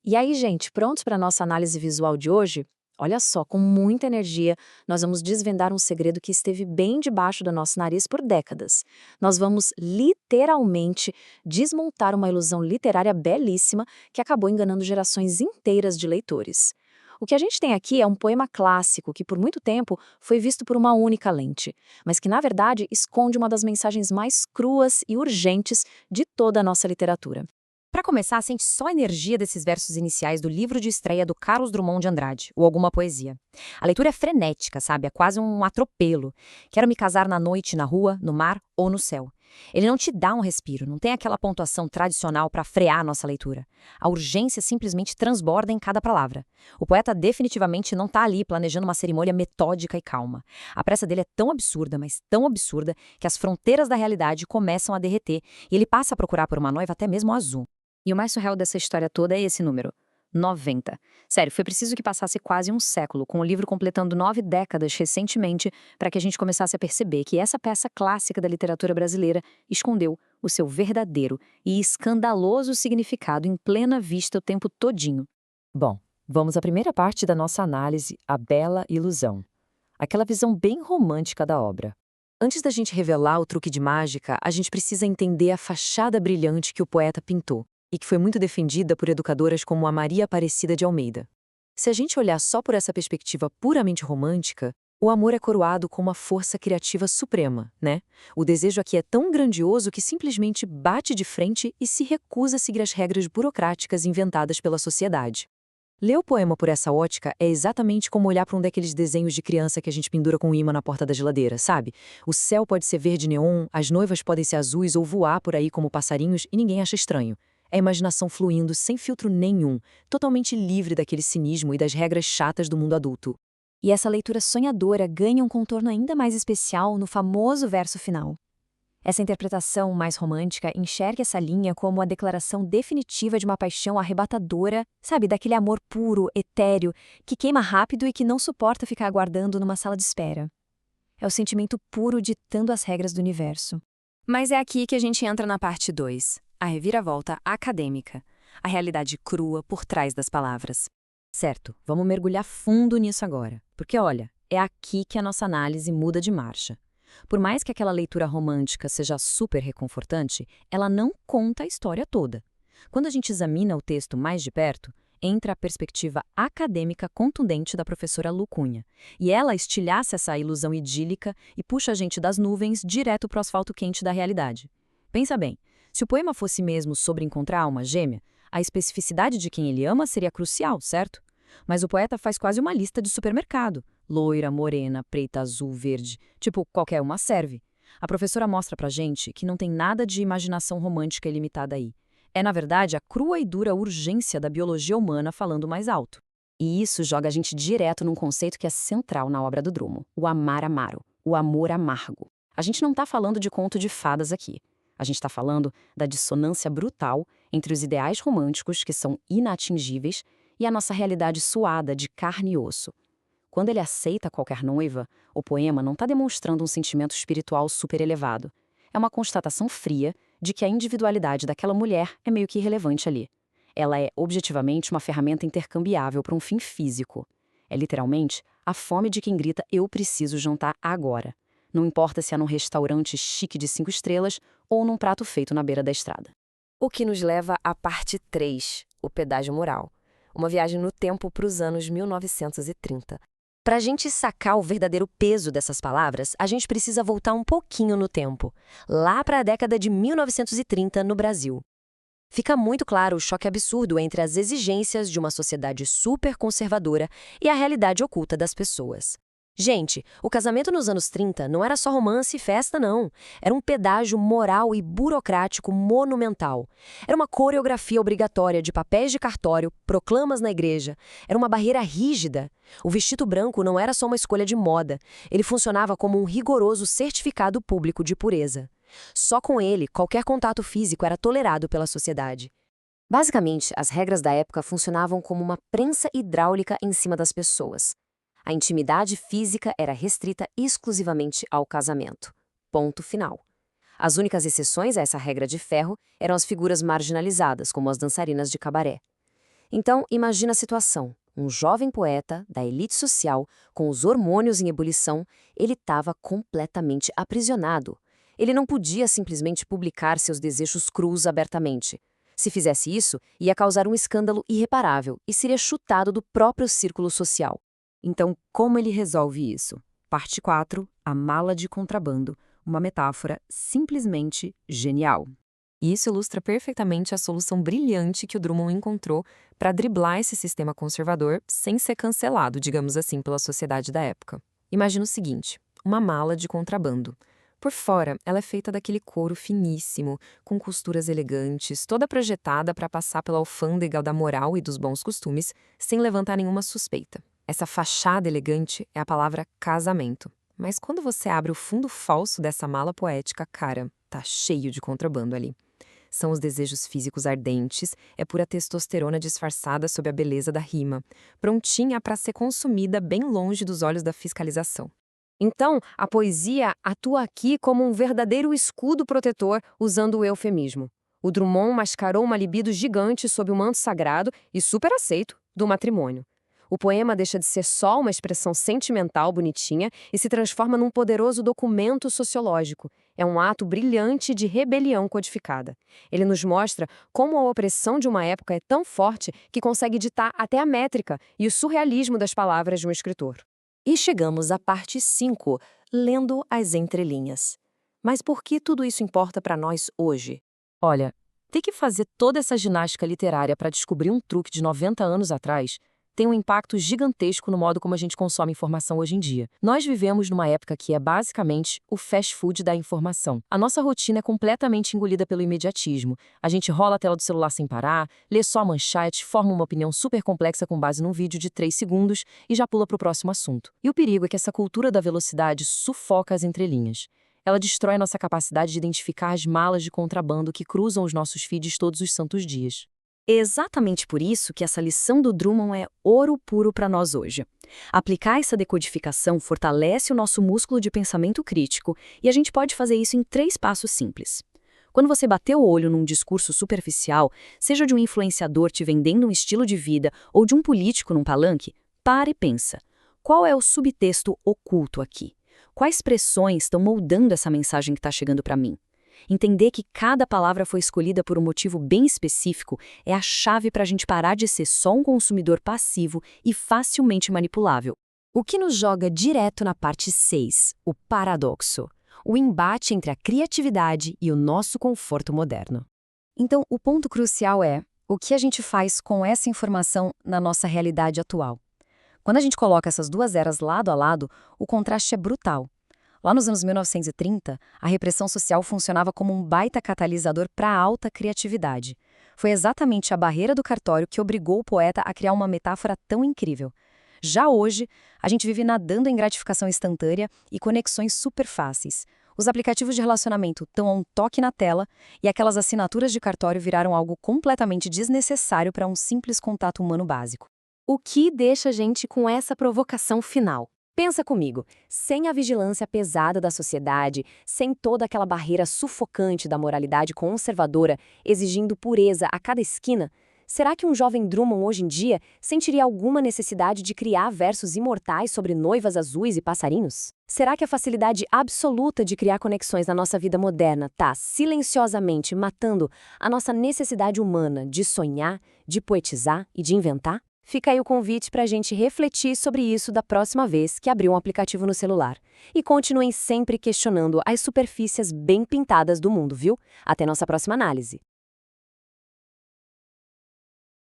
E aí, gente, prontos para a nossa análise visual de hoje? Olha só, com muita energia, nós vamos desvendar um segredo que esteve bem debaixo do nosso nariz por décadas. Nós vamos literalmente desmontar uma ilusão literária belíssima que acabou enganando gerações inteiras de leitores. O que a gente tem aqui é um poema clássico que, por muito tempo, foi visto por uma única lente, mas que, na verdade, esconde uma das mensagens mais cruas e urgentes de toda a nossa literatura. Para começar, sente só a energia desses versos iniciais do livro de estreia do Carlos Drummond de Andrade, ou Alguma Poesia. A leitura é frenética, sabe? É quase um atropelo. Quero me casar na noite, na rua, no mar ou no céu. Ele não te dá um respiro, não tem aquela pontuação tradicional para frear a nossa leitura. A urgência simplesmente transborda em cada palavra. O poeta definitivamente não está ali planejando uma cerimônia metódica e calma. A pressa dele é tão absurda, mas tão absurda, que as fronteiras da realidade começam a derreter e ele passa a procurar por uma noiva até mesmo azul. E o mais surreal dessa história toda é esse número. 90. Sério, foi preciso que passasse quase um século, com o livro completando 9 décadas recentemente, para que a gente começasse a perceber que essa peça clássica da literatura brasileira escondeu o seu verdadeiro e escandaloso significado em plena vista o tempo todinho. Bom, vamos à primeira parte da nossa análise, a bela ilusão. Aquela visão bem romântica da obra. Antes da gente revelar o truque de mágica, a gente precisa entender a fachada brilhante que o poeta pintou, e que foi muito defendida por educadoras como a Maria Aparecida de Almeida. Se a gente olhar só por essa perspectiva puramente romântica, o amor é coroado com uma força criativa suprema, né? O desejo aqui é tão grandioso que simplesmente bate de frente e se recusa a seguir as regras burocráticas inventadas pela sociedade. Ler o poema por essa ótica é exatamente como olhar para um daqueles desenhos de criança que a gente pendura com um imã na porta da geladeira, sabe? O céu pode ser verde neon, as noivas podem ser azuis ou voar por aí como passarinhos e ninguém acha estranho. É a imaginação fluindo sem filtro nenhum, totalmente livre daquele cinismo e das regras chatas do mundo adulto. E essa leitura sonhadora ganha um contorno ainda mais especial no famoso verso final. Essa interpretação mais romântica enxerga essa linha como a declaração definitiva de uma paixão arrebatadora, sabe, daquele amor puro, etéreo, que queima rápido e que não suporta ficar aguardando numa sala de espera. É o sentimento puro ditando as regras do universo. Mas é aqui que a gente entra na parte 2, a reviravolta acadêmica, a realidade crua por trás das palavras. Certo, vamos mergulhar fundo nisso agora, porque olha, é aqui que a nossa análise muda de marcha. Por mais que aquela leitura romântica seja super reconfortante, ela não conta a história toda. Quando a gente examina o texto mais de perto, entra a perspectiva acadêmica contundente da professora Lu Cunha, e ela estilhaça essa ilusão idílica e puxa a gente das nuvens direto para o asfalto quente da realidade. Pensa bem, se o poema fosse mesmo sobre encontrar a alma gêmea, a especificidade de quem ele ama seria crucial, certo? Mas o poeta faz quase uma lista de supermercado. Loira, morena, preta, azul, verde. Tipo, qualquer uma serve. A professora mostra pra gente que não tem nada de imaginação romântica ilimitada aí. É, na verdade, a crua e dura urgência da biologia humana falando mais alto. E isso joga a gente direto num conceito que é central na obra do Drummond, o amar amaro, o amor amargo. A gente não está falando de conto de fadas aqui. A gente está falando da dissonância brutal entre os ideais românticos, que são inatingíveis, e a nossa realidade suada de carne e osso. Quando ele aceita qualquer noiva, o poema não está demonstrando um sentimento espiritual super elevado. É uma constatação fria de que a individualidade daquela mulher é meio que irrelevante ali. Ela é, objetivamente, uma ferramenta intercambiável para um fim físico. É literalmente a fome de quem grita "eu preciso jantar agora". Não importa se é num restaurante chique de 5 estrelas ou num prato feito na beira da estrada. O que nos leva à parte 3, o pedágio moral. Uma viagem no tempo para os anos 1930. Para a gente sacar o verdadeiro peso dessas palavras, a gente precisa voltar um pouquinho no tempo, lá para a década de 1930 no Brasil. Fica muito claro o choque absurdo entre as exigências de uma sociedade super conservadora e a realidade oculta das pessoas. Gente, o casamento nos anos 30 não era só romance e festa, não. Era um pedágio moral e burocrático monumental. Era uma coreografia obrigatória de papéis de cartório, proclamas na igreja. Era uma barreira rígida. O vestido branco não era só uma escolha de moda. Ele funcionava como um rigoroso certificado público de pureza. Só com ele, qualquer contato físico era tolerado pela sociedade. Basicamente, as regras da época funcionavam como uma prensa hidráulica em cima das pessoas. A intimidade física era restrita exclusivamente ao casamento. Ponto final. As únicas exceções a essa regra de ferro eram as figuras marginalizadas, como as dançarinas de cabaré. Então, imagina a situação. Um jovem poeta, da elite social, com os hormônios em ebulição, ele estava completamente aprisionado. Ele não podia simplesmente publicar seus desejos crus abertamente. Se fizesse isso, ia causar um escândalo irreparável e seria chutado do próprio círculo social. Então, como ele resolve isso? Parte 4, a mala de contrabando, uma metáfora simplesmente genial. E isso ilustra perfeitamente a solução brilhante que o Drummond encontrou para driblar esse sistema conservador sem ser cancelado, digamos assim, pela sociedade da época. Imagina o seguinte, uma mala de contrabando. Por fora, ela é feita daquele couro finíssimo, com costuras elegantes, toda projetada para passar pela alfândega da moral e dos bons costumes, sem levantar nenhuma suspeita. Essa fachada elegante é a palavra casamento. Mas quando você abre o fundo falso dessa mala poética, cara, tá cheio de contrabando ali. São os desejos físicos ardentes, é pura testosterona disfarçada sob a beleza da rima, prontinha para ser consumida bem longe dos olhos da fiscalização. Então, a poesia atua aqui como um verdadeiro escudo protetor usando o eufemismo. O Drummond mascarou uma libido gigante sob o manto sagrado e super aceito do matrimônio. O poema deixa de ser só uma expressão sentimental bonitinha e se transforma num poderoso documento sociológico. É um ato brilhante de rebelião codificada. Ele nos mostra como a opressão de uma época é tão forte que consegue ditar até a métrica e o surrealismo das palavras de um escritor. E chegamos à parte 5, lendo as entrelinhas. Mas por que tudo isso importa para nós hoje? Olha, ter que fazer toda essa ginástica literária para descobrir um truque de 90 anos atrás tem um impacto gigantesco no modo como a gente consome informação hoje em dia. Nós vivemos numa época que é basicamente o fast food da informação. A nossa rotina é completamente engolida pelo imediatismo. A gente rola a tela do celular sem parar, lê só a manchete, forma uma opinião super complexa com base num vídeo de 3 segundos e já pula para o próximo assunto. E o perigo é que essa cultura da velocidade sufoca as entrelinhas. Ela destrói nossa capacidade de identificar as malas de contrabando que cruzam os nossos feeds todos os santos dias. É exatamente por isso que essa lição do Drummond é ouro puro para nós hoje. Aplicar essa decodificação fortalece o nosso músculo de pensamento crítico e a gente pode fazer isso em 3 passos simples. Quando você bater o olho num discurso superficial, seja de um influenciador te vendendo um estilo de vida ou de um político num palanque, para e pensa. Qual é o subtexto oculto aqui? Quais pressões estão moldando essa mensagem que está chegando para mim? Entender que cada palavra foi escolhida por um motivo bem específico é a chave para a gente parar de ser só um consumidor passivo e facilmente manipulável. O que nos joga direto na parte 6, o paradoxo, o embate entre a criatividade e o nosso conforto moderno. Então, o ponto crucial é o que a gente faz com essa informação na nossa realidade atual. Quando a gente coloca essas duas eras lado a lado, o contraste é brutal. Lá nos anos 1930, a repressão social funcionava como um baita catalisador para a alta criatividade. Foi exatamente a barreira do cartório que obrigou o poeta a criar uma metáfora tão incrível. Já hoje, a gente vive nadando em gratificação instantânea e conexões super fáceis. Os aplicativos de relacionamento estão a um toque na tela e aquelas assinaturas de cartório viraram algo completamente desnecessário para um simples contato humano básico. O que deixa a gente com essa provocação final? Pensa comigo, sem a vigilância pesada da sociedade, sem toda aquela barreira sufocante da moralidade conservadora exigindo pureza a cada esquina, será que um jovem Drummond hoje em dia sentiria alguma necessidade de criar versos imortais sobre noivas azuis e passarinhos? Será que a facilidade absoluta de criar conexões na nossa vida moderna está silenciosamente matando a nossa necessidade humana de sonhar, de poetizar e de inventar? Fica aí o convite para a gente refletir sobre isso da próxima vez que abrir um aplicativo no celular. E continuem sempre questionando as superfícies bem pintadas do mundo, viu? Até nossa próxima análise.